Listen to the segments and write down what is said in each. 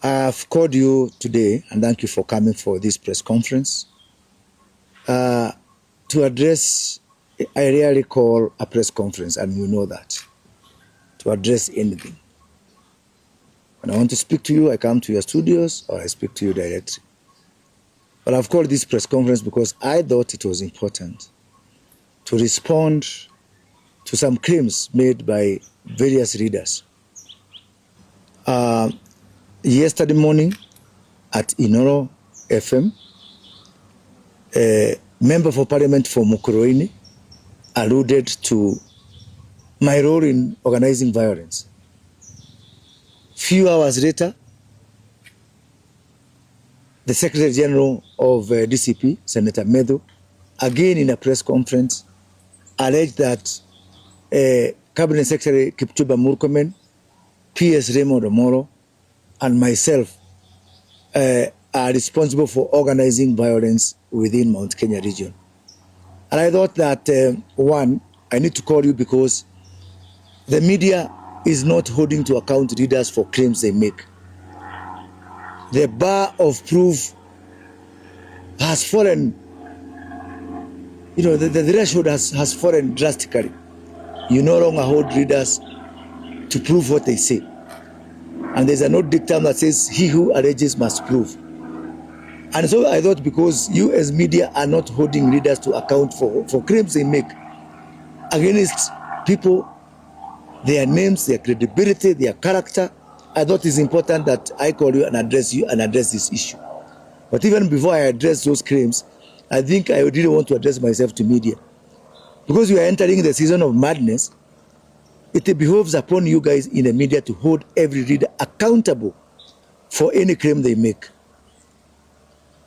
I've called you today, and thank you for coming for this press conference. To address, I rarely call a press conference, and you know that, to address anything. When I want to speak to you, I come to your studios or I speak to you directly. But I've called this press conference because I thought it was important to respond to some claims made by various readers. Yesterday morning at Inoro FM, a member for parliament for Murkomen alluded to my role in organizing violence. Few hours later, the Secretary General of DCP, Senator Medo, again in a press conference, alleged that Cabinet Secretary Kipchumba Murkomen, PS Raymond Omollo, and myself are responsible for organizing violence within Mount Kenya region. And I thought that, one, I need to call you because the media is not holding to account readers for claims they make. The bar of proof has fallen, the threshold has fallen drastically. You no longer hold readers to prove what they say. And there's an old dictum that says, he who alleges must prove. And so I thought because you as media are not holding readers to account for claims they make against people, their names, their credibility, their character, I thought it's important that I call you and address this issue. But even before I address those claims, I think I really want to address myself to media. Because we are entering the season of madness, it behoves upon you guys in the media to hold every reader accountable for any claim they make.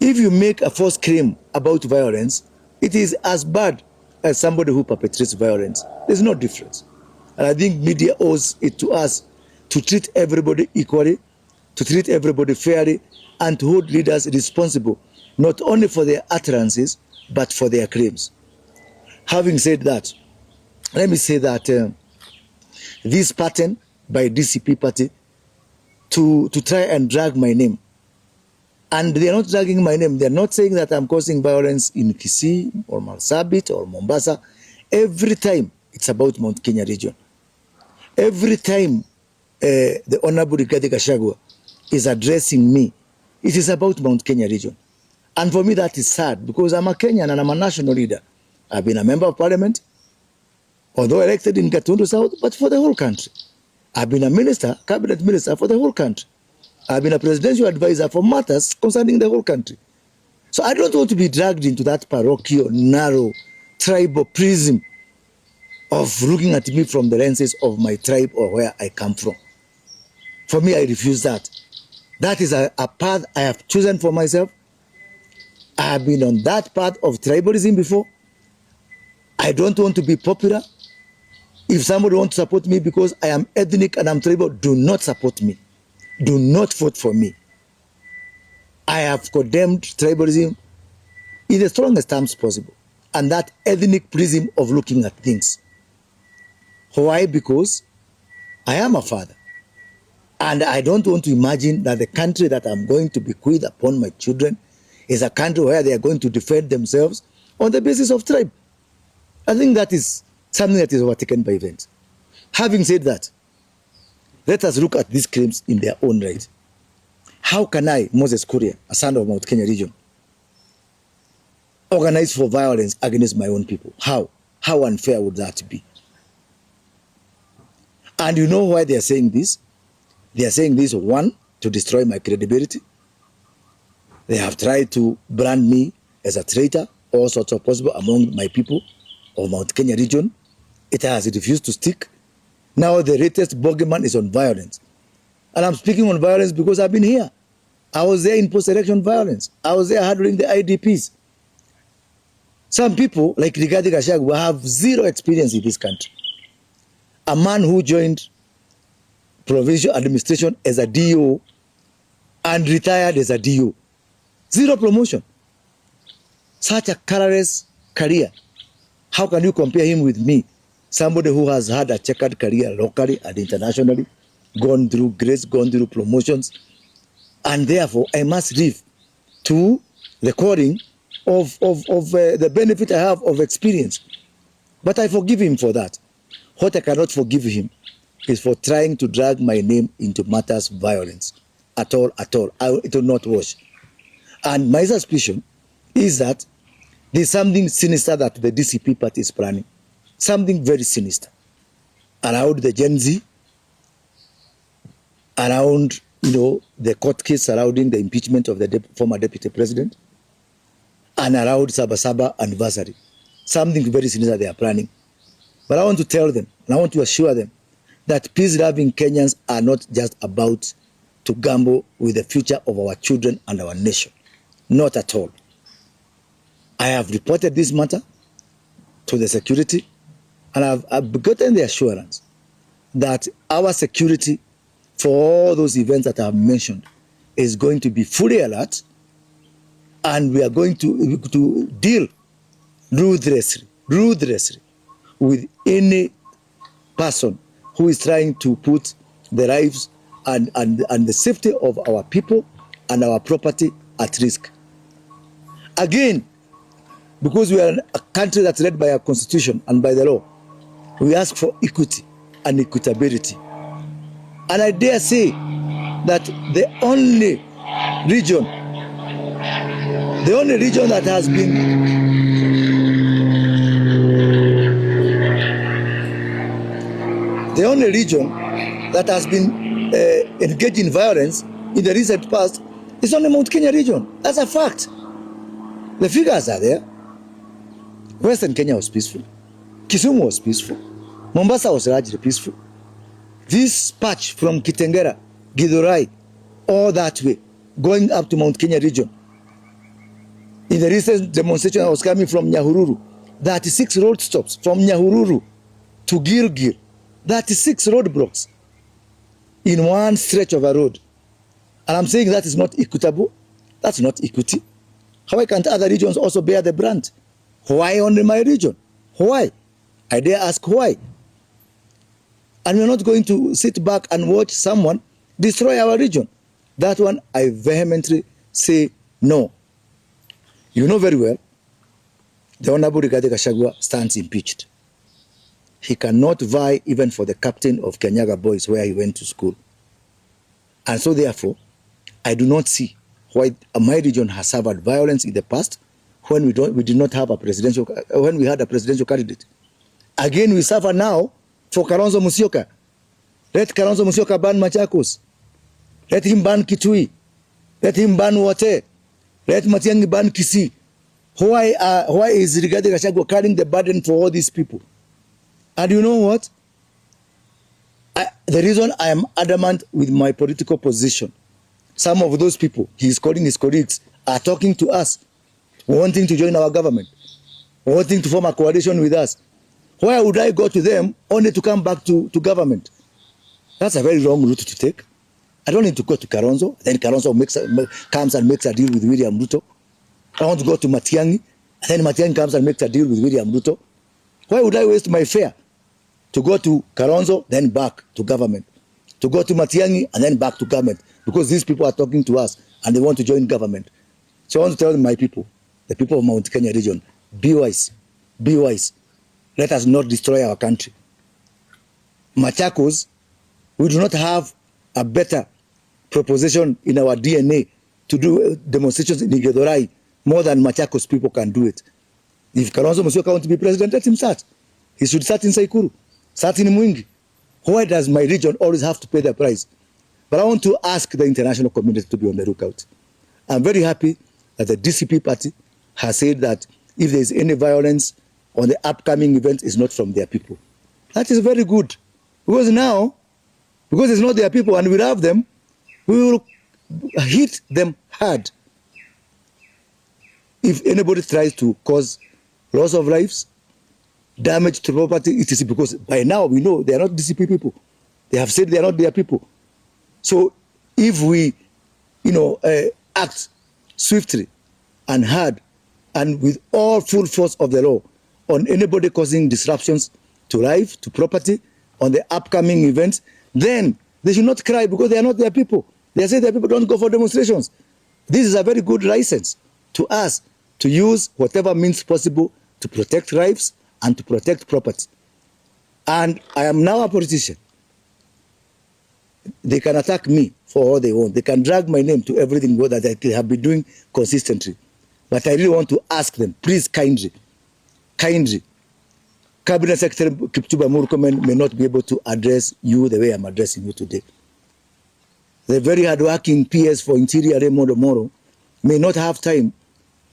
If you make a false claim about violence, it is as bad as somebody who perpetrates violence. There's no difference. And I think media owes it to us to treat everybody equally, to treat everybody fairly, and to hold leaders responsible, not only for their utterances, but for their claims. Having said that, let me say that this pattern by DCP party to try and drag my name, and they are not dragging my name, they are not saying that I'm causing violence in Kisii or Marsabit or Mombasa. Every time it's about Mount Kenya region. Every time the Honorable Gachagua is addressing me, it is about Mount Kenya region. And for me that is sad because I'm a Kenyan and I'm a national leader. I've been a member of parliament, although elected in Gatundu South, but for the whole country. I've been a minister, cabinet minister for the whole country. I've been a presidential advisor for matters concerning the whole country. So I don't want to be dragged into that parochial, narrow, tribal prism of looking at me from the lenses of my tribe or where I come from. For me, I refuse that. That is a path I have chosen for myself. I have been on that path of tribalism before. I don't want to be popular. If somebody wants to support me because I am ethnic and I'm tribal, do not support me. Do not vote for me. I have condemned tribalism in the strongest terms possible. And that ethnic prism of looking at things. Why? Because I am a father. And I don't want to imagine that the country that I'm going to bequeath upon my children is a country where they are going to defend themselves on the basis of tribe. I think that is something that is overtaken by events. Having said that, let us look at these claims in their own right. How can I, Moses KURIA, a son of Mount Kenya region, organize for violence against my own people? How? How unfair would that be? And you know why they are saying this? They are saying this, one, to destroy my credibility. They have tried to brand me as a traitor, all sorts of possible among my people of Mount Kenya region. It has refused to stick. Now the latest bogeyman is on violence. And I'm speaking on violence because I've been here. I was there in post-election violence. I was there handling the IDPs. Some people, like Gachagua, have zero experience in this country. A man who joined provincial administration as a DO and retired as a DO. Zero promotion. Such a colorless career. How can you compare him with me? Somebody who has had a checkered career locally and internationally, gone through grades, gone through promotions. And therefore, I must live to the calling of the benefit I have of experience. But I forgive him for that. What I cannot forgive him is for trying to drag my name into matters of violence. At all. It will not wash. And my suspicion is that there's something sinister that the DCP party is planning. Something very sinister around the Gen Z, around the court case surrounding the impeachment of the former deputy president, and around Sabasaba anniversary. Something very sinister they are planning. But I want to tell them, and I want to assure them, that peace-loving Kenyans are not just about to gamble with the future of our children and our nation. Not at all. I have reported this matter to the security, and I've gotten the assurance that our security for all those events that I have mentioned is going to be fully alert, and we are going to deal ruthlessly with any person who is trying to put the lives and the safety of our people and our property at risk. Again, because we are a country that's led by a constitution and by the law, we ask for equity and equitability. And I dare say that the only region that has been engaged in violence in the recent past is only Mount Kenya region. That's a fact. The figures are there. Western Kenya was peaceful. Kisumu was peaceful. Mombasa was largely peaceful. This patch from Kitengera, Githurai, all that way, going up to Mount Kenya region. In the recent demonstration, I was coming from Nyahururu. 36 road stops from Nyahururu to Gilgil. 36 roadblocks in one stretch of a road. And I'm saying that is not equitable. That's not equity. Why can't other regions also bear the brunt? Why only my region? Why? I dare ask why. And we're not going to sit back and watch someone destroy our region. That one, I vehemently say no. You know very well, the Honorable Gachagua stands impeached. He cannot vie even for the captain of Kenyaga Boys where he went to school. And so therefore, I do not see why my region has suffered violence in the past when we did not have when we had a presidential candidate. Again, we suffer now for Kalonzo Musyoka. Let Kalonzo Musyoka ban Machakos. Let him ban Kitui. Let him ban Wote. Let Matiang'i ban Kisii. Why is Rigathi Gachagua carrying the burden for all these people? And you know what? The reason I am adamant with my political position, some of those people, he's calling his colleagues, are talking to us, wanting to join our government, wanting to form a coalition with us. Why would I go to them only to come back to government? That's a very wrong route to take. I don't need to go to Kalonzo, then Kalonzo comes and makes a deal with William Ruto. I want to go to Matiang'i, and then Matiang'i comes and makes a deal with William Ruto. Why would I waste my fare to go to Kalonzo, then back to government? To go to Matiang'i, and then back to government? Because these people are talking to us, and they want to join government. So I want to tell my people, the people of Mount Kenya region, be wise, be wise. Let us not destroy our country. Machakos, we do not have a better proposition in our DNA to do demonstrations in Githurai more than Machakos people can do it. If Kalonzo Musyoka wants to be president, let him start. He should start in Saikuru, start in Mwingi. Why does my region always have to pay the price? But I want to ask the international community to be on the lookout. I'm very happy that the DCP party has said that if there is any violence on the upcoming event, it's not from their people. That is very good. Because now, because it's not their people and we love them, we will hit them hard. If anybody tries to cause loss of lives, damage to property, it is because by now we know they are not DCP people. They have said they are not their people. So if we, act swiftly and hard and with all full force of the law on anybody causing disruptions to life, to property, on the upcoming events, then they should not cry because they are not their people. They are saying that people don't go for demonstrations. This is a very good license to us to use whatever means possible to protect lives and to protect property. And I am now a politician. They can attack me for all they want. They can drag my name to everything that I have been doing consistently. But I really want to ask them, please kindly, Cabinet Secretary Kipchumba Murkomen may not be able to address you the way I'm addressing you today. The very hardworking PS for Interior, Raymond Omollo, may not have time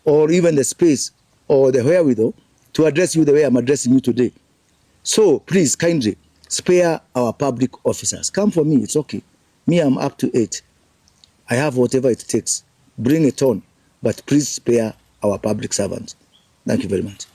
or even the space or the wherewithal to address you the way I'm addressing you today. So please kindly spare our public officers. Come for me, it's okay. Me, I'm up to 8. I have whatever it takes. Bring it on, but please spare our public servants. Thank you very much.